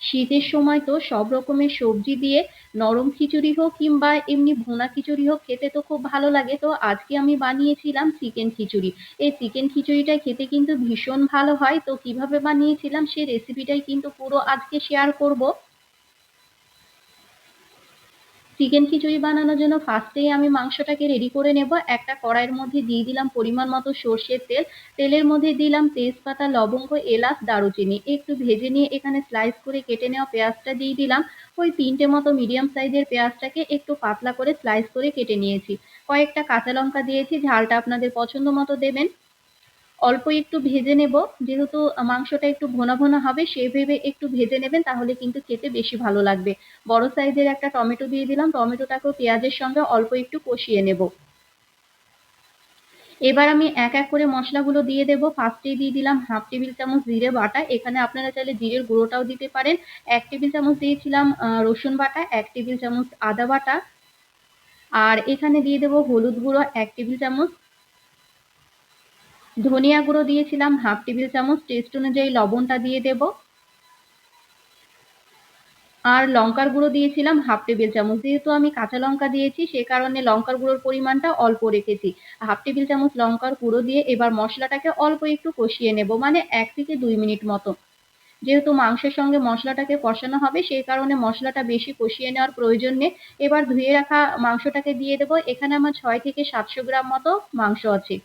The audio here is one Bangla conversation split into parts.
শীতের সময় তো সব রকমের সবজি দিয়ে নরম খিচুড়ি হোক কিংবা এমনি ভুনা খিচুড়ি হোক খেতে তো খুব ভালো লাগে। তো আজকে আমি বানিয়েছিলাম চিকেন খিচুড়ি। এই চিকেন খিচুড়িটা খেতে কিন্তু ভীষণ ভালো হয়। তো কিভাবে বানিয়েছিলাম সেই রেসিপিটাই কিন্তু পুরো আজকে শেয়ার করব। চিকেন খিচুড়ি বানানোর জন্য ফার্স্টেই আমি মাংসটাকে রেডি করে নেব। একটা কড়াইয়ের মধ্যে দিয়ে দিলাম পরিমাণ মতো সর্ষের তেল। তেলের মধ্যে দিলাম তেজপাতা, লবঙ্গ, এলাচ, দারুচিনি। একটু ভেজে নিয়ে এখানে স্লাইস করে কেটে নেওয়া পেঁয়াজটা দিয়ে দিলাম। ওই ৩টে মতো মিডিয়াম সাইজের পেঁয়াজটাকে একটু পাতলা করে স্লাইস করে কেটে নিয়েছি। কয়েকটা কাঁচা লঙ্কা দিয়েছি, ঝালটা আপনাদের পছন্দ মতো দেবেন। অল্প একটু ভেজে নেব, যেহেতু মাংসটা একটু ভোনা ভোনা হবে সেই ভেবে একটু ভেজে নেবেন, তাহলে কিন্তু খেতে বেশি ভালো লাগবে। বড় সাইজের একটা টমেটো দিয়ে দিলাম, টমেটোটাকেও পেঁয়াজের সঙ্গে অল্প একটু কষিয়ে নেব। এবার আমি এক এক করে মশলাগুলো দিয়ে দেব। ফার্স্টেই দিয়ে দিলাম 1/2 টেবিল চামচ জিরে বাটা, এখানে আপনারা চাইলে জিরের গুঁড়োটাও দিতে পারেন। 1 টেবিল চামচ দিয়েছিলাম রসুন বাটা, 1 টেবিল চামচ আদা বাটা, আর এখানে দিয়ে দেব হলুদ গুঁড়ো 1 টেবিল চামচ, ধনিয়া গুঁড়ো দিয়েছিলাম 1/2 টেবিল চামচ, টেস্ট অনুযায়ী লবণটা দিয়ে দেব, আর লঙ্কার গুঁড়ো দিয়েছিলাম 1/2 টেবিল চামচ। যেহেতু আমি কাঁচা লঙ্কা দিয়েছি সে কারণে লঙ্কার গুঁড়োর পরিমাণটা অল্প রেখেছি। 1/2 টেবিল চামচ লঙ্কার গুঁড়ো দিয়ে এবার মশলাটাকে অল্প একটু কষিয়ে নেব, মানে 1 থেকে 2 মিনিট মতো। যেহেতু মাংসের সঙ্গে মশলাটাকে কষানো হবে সেই কারণে মশলাটা বেশি কষিয়ে নেওয়ার প্রয়োজন নেই। এবার ধুয়ে রাখা মাংসটাকে দিয়ে দেব। এখানে আমার 6 থেকে 700 গ্রাম মতো মাংস আছে।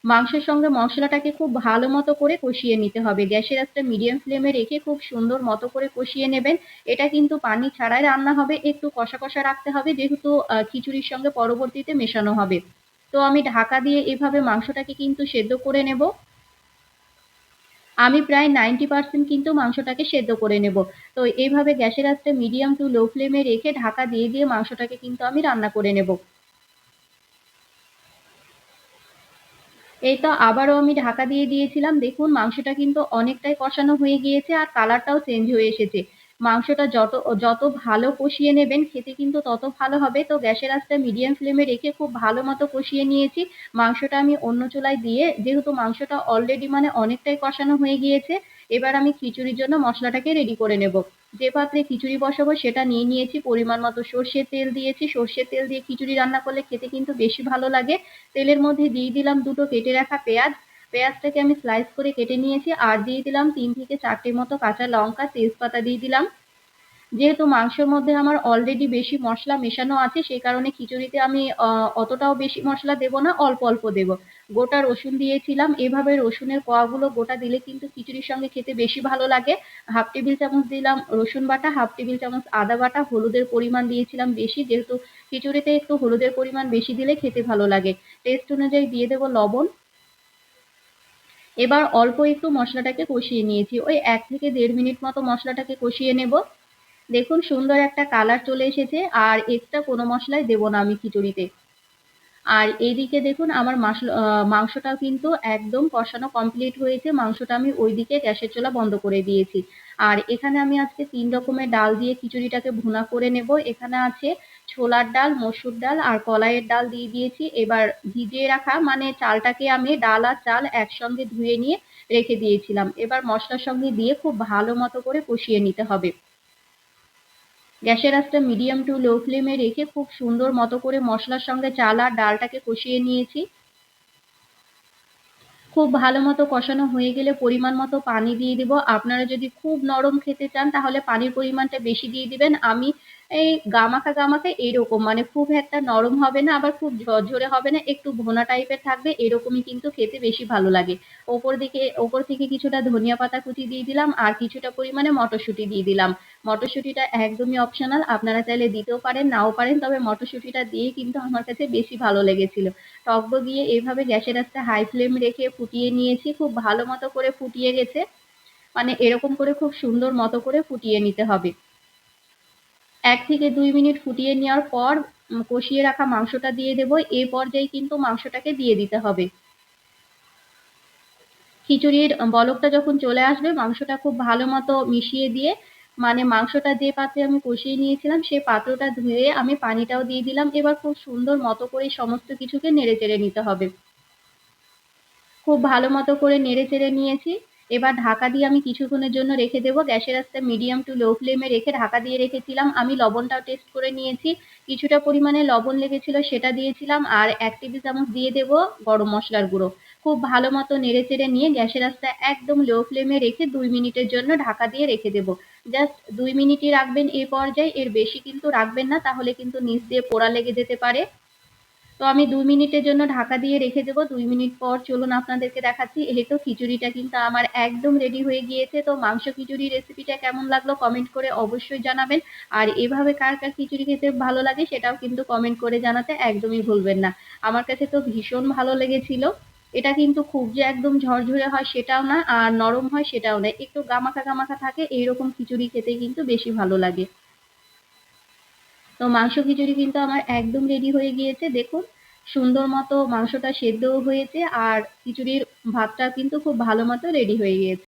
মাংসের সঙ্গে মশলাটাকে খুব ভালো মতো করে কষিয়ে নিতে হবে। গ্যাসের আঁচটা মিডিয়াম ফ্লেমে রেখে খুব সুন্দর মতো করে কষিয়ে নেবেন। এটা কিন্তু পানি ছাড়াই রান্না হবে, একটু কষা কষা রাখতে হবে, যেহেতু খিচুড়ির সঙ্গে পরবর্তীতে মেশানো হবে। তো আমি ঢাকা দিয়ে এভাবে মাংসটাকে কিন্তু সেদ্ধ করে নেব। আমি প্রায় 90% কিন্তু মাংসটাকে সেদ্ধ করে নেব। তো এইভাবে গ্যাসের আঁচটা মিডিয়াম টু লো ফ্লেমে রেখে ঢাকা দিয়ে দিয়ে মাংসটাকে কিন্তু আমি রান্না করে নেব। এই তো আবারও আমি ঢাকা দিয়ে দিয়েছিলাম। দেখুন মাংসটা কিন্তু অনেকটাই কষানো হয়ে গিয়েছে আর কালারটাও চেঞ্জ হয়ে এসেছে। মাংসটা যত যত ভালো কষিয়ে নেবেন খেতে কিন্তু তত ভালো হবে। তো গ্যাসের আঁচটা মিডিয়াম ফ্লেমে রেখে খুব ভালো মতো কষিয়ে নিয়েছি। মাংসটা আমি অন্য চুলায় দিয়ে, যেহেতু মাংসটা অলরেডি মানে অনেকটাই কষানো হয়ে গিয়েছে, এবার আমি খিচুড়ির জন্য মশলাটাকে রেডি করে নেব। যে পাত্রে খিচুড়ি বসাবো সেটা নিয়ে নিয়েছি, পরিমাণ মতো সর্ষের তেল দিয়েছি। সর্ষের তেল দিয়ে খিচুড়ি রান্না করলে খেতে কিন্তু বেশি ভালো লাগে। তেলের মধ্যে দিয়ে দিলাম দুটো কেটে রাখা পেঁয়াজ। পেঁয়াজটাকে আমি স্লাইস করে কেটে নিয়েছি, আর দিয়ে দিলাম 3 থেকে 4টে মতো কাঁচা লঙ্কা, তেজপাতা দিয়ে দিলাম। যেহেতু মাংসের মধ্যে আমার অলরেডি বেশি মশলা মেশানো আছে সেই কারণে খিচুড়িতে আমি অতটাও বেশি মশলা দেব না, অল্প অল্প দেব। গোটা রসুন দিয়েছিলাম, এভাবে রসুনের কোয়াগুলো গোটা দিলে কিন্তু খিচুড়ির সঙ্গে খেতে বেশি ভালো লাগে। 1/2 টেবিল চামচ দিলাম রসুন বাটা, 1/2 টেবিল চামচ আদা বাটা, হলুদের পরিমাণ দিয়েছিলাম বেশি, যেহেতু খিচুড়িতে একটু হলুদের পরিমাণ বেশি দিলে খেতে ভালো লাগে। টেস্ট অনুযায়ী দিয়ে দেব লবণ। এবার অল্প একটু মশলাটাকে কষিয়ে নিয়েছি, ওই 1 থেকে 1.5 মিনিট মতো মশলাটাকে কষিয়ে নেব। দেখুন সুন্দর একটা কালার চলে এসেছে, আর এক্সট্রা কোনো মশলাই দেব না আমি খিচুড়িতে। আর এইদিকে দেখুন আমার মাংসটাও কিন্তু একদম কষানো কমপ্লিট হয়েছে। মাংসটা আমি ওইদিকে গ্যাসের চুলা বন্ধ করে দিয়েছি। আর এখানে আমি আজকে 3 রকমের ডাল দিয়ে খিচুড়িটাকে ভুনা করে নেব। এখানে আছে ছোলার ডাল, মসুর ডাল আর কলাইয়ের ডাল দিয়ে দিয়েছি। এবার ভিজিয়ে রাখা মানে চালটাকে আমি, ডাল আর চাল একসঙ্গে ধুয়ে নিয়ে রেখে দিয়েছিলাম। এবার মশলার সঙ্গে দিয়ে খুব ভালো মতো করে কষিয়ে নিতে হবে। গ্যাসের আঁচটা মিডিয়াম টু লো ফ্লেমে রেখে খুব সুন্দর মতো করে মশলার সঙ্গে চাল আর ডালটাকে কষিয়ে নিয়েছি। খুব ভালো মতো কষানো হয়ে গেলে পরিমাণ মতো পানি দিয়ে দিব। আপনারা যদি খুব নরম খেতে চান তাহলে পানির পরিমাণটা বেশি দিয়ে দিবেন। আমি এই গামাখা গামাখা এরকম, মানে খুব একটা নরম হবে না আবার খুব ঝরঝরে হবে না, একটু ভোনা টাইপের থাকবে, এরকমই কিন্তু খেতে বেশি ভালো লাগে। ওপর থেকে কিছুটা ধনিয়া পাতা কুচি দিয়ে দিলাম আর কিছুটা পরিমাণে মটরশুঁটি দিয়ে দিলাম। মটরশুঁটিটা একদমই অপশনাল, আপনারা চাইলে দিতেও পারেন নাও পারেন, তবে মটরশুঁটিটা দিয়ে কিন্তু আমার কাছে বেশি ভালো লেগেছিল। টক দিয়ে এইভাবে গ্যাসের আঁচটা হাই ফ্লেম রেখে ফুটিয়ে নিয়েছি। খুব ভালো মতো করে ফুটিয়ে গেছে, মানে এরকম করে খুব সুন্দর মতো করে ফুটিয়ে নিতে হবে। 1 থেকে 2 মিনিট ফুটিয়ে নেওয়ার পর কষিয়ে রাখা মাংসটা দিয়ে দেব। এই পর্যায়ে কিন্তু মাংসটাকে দিয়ে দিতে হবে। খিচুড়ির বলকটা যখন চলে আসবে মাংসটা খুব ভালো মতো মিশিয়ে দিয়ে, মানে মাংসটা যে পাত্রে আমি কষিয়ে নিয়েছিলাম সেই পাত্রটা ধুয়ে আমি পানিটাও দিয়ে দিলাম। এবার খুব সুন্দর মতো করে সমস্ত কিছুকে নেড়ে চেড়ে নিতে হবে। খুব ভালো মতো করে নেড়ে চেড়ে নিয়েছি। এবার ঢাকা দিয়ে আমি কিছুক্ষণের জন্য রেখে দেবো। গ্যাসের আঁচটা মিডিয়াম টু লো ফ্লেমে রেখে ঢাকা দিয়ে রেখেছিলাম। আমি লবণটাও টেস্ট করে নিয়েছি। কিছুটা পরিমাণে লবণ লেগেছিল সেটা দিয়েছিলাম, আর ১ টেবিল চামচ দিয়ে দেবো গরম মসলার গুঁড়ো। খুব ভালো মতো নেড়েচেড়ে নিয়ে গ্যাসের আঁচটা একদম লো ফ্লেমে রেখে ২ মিনিটের জন্য ঢাকা দিয়ে রেখে দেবো। জাস্ট ২ মিনিটই রাখবেন এই পর্যায়ে, এর বেশি কিন্তু রাখবেন না, তাহলে কিন্তু নিচ দিয়ে পোড়া লেগে যেতে পারে। তো আমি ২ মিনিটের জন্য ঢাকা দিয়ে রেখে দেবো। ২ মিনিট পর চলুন আপনাদেরকে দেখাচ্ছি। এই তো খিচুড়িটা কিন্তু আমার একদম রেডি হয়ে গিয়েছে। তো মাংস খিচুড়ি রেসিপিটা কেমন লাগলো কমেন্ট করে অবশ্যই জানাবেন। আর এভাবে কার খিচুড়ি খেতে ভালো লাগে সেটাও কিন্তু কমেন্ট করে জানাতে একদমই ভুলবেন না। আমার কাছে তো ভীষণ ভালো লেগেছিল। এটা কিন্তু খুব যে একদম ঝরঝরে হয় সেটাও না, আর নরম হয় সেটাও না। একটু গামাখা, গামাখা থাকে, এইরকম খিচুড়ি খেতে কিন্তু বেশি ভালো লাগে। তো মাংস খিচুড়ি কিন্তু আমার একদম রেডি হয়ে গিয়েছে। দেখুন সুন্দর মতো মাংসটা সেদ্ধও হয়েছে, আর খিচুড়ির ভাতটা কিন্তু খুব ভালো মতো রেডি হয়ে গিয়েছে।